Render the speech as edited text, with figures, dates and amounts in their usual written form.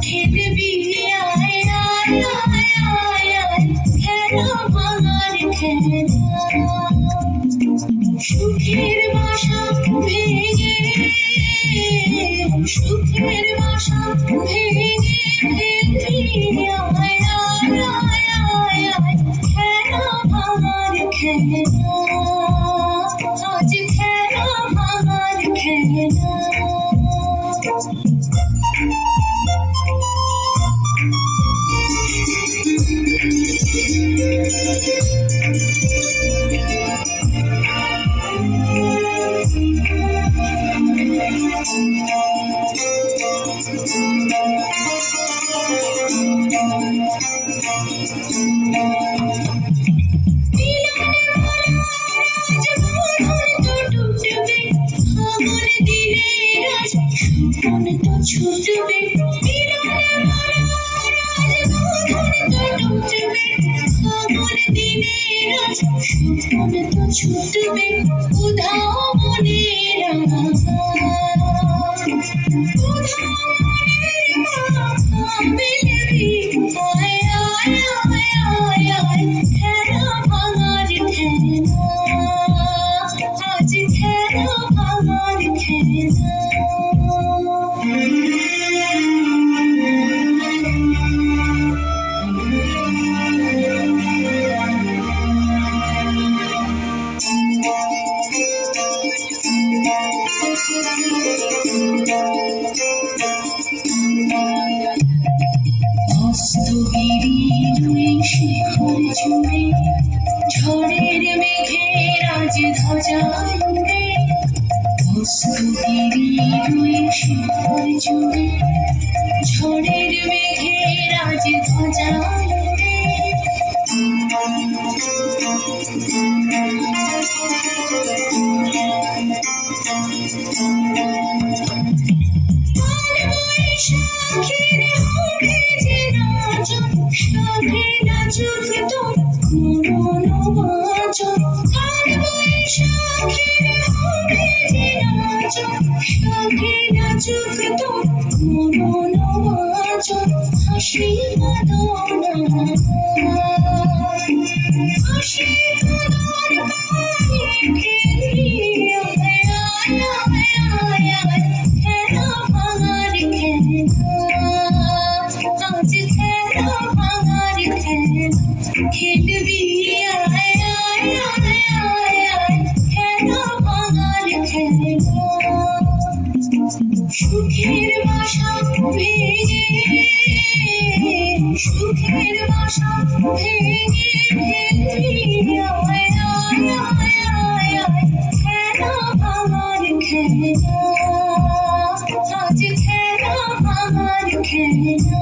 খেলবি আয় আয় আয় আয় আয় খেলা ভাঙার খেলা সুখের বাসা ভেঙে সুখের বাসা ভেঙে খেলবি আয় আয় আয় আয় আয় খেলা ভাঙার খেলা আজ খেলা ভাঙার খেলা ছুটবে ছুটবে উধাও মনের মিলবি আয় আয় আয় আয় আয় খেলা ভাঙার খেলা আজ খেলা ভাঙার খেলা ঝড়ের মেঘের আজ ধ্বজা উড়ে অস্তগিরি শিখর জুড়ে ঝড়ের মেঘের আজ ধ্বজা উড়ে বৈশাখীর হবে যে নাচন সাথে নাচুক তোর মরণ বাঁচন কাল বৈশাখীর হবে যে নাচন সাথে নাচুক তোর মরণ বাঁচন হাসি কাঁদনা হাসি কাঁদন খেলবি আয় আয় আয় আয় আয় খেলা ভাঙার খেলা আজ খেলা ভাঙার খেলা খেলবি আয় আয় আয় আয় আয় খেলা ভাঙার খেলা সুখের বাসা ভেঙে সুখের বাসা ভেঙে খেলবি আয় আয় আয় আয় আয় খেলা ভাঙার খেলা আজ খেলা ভাঙার খেলা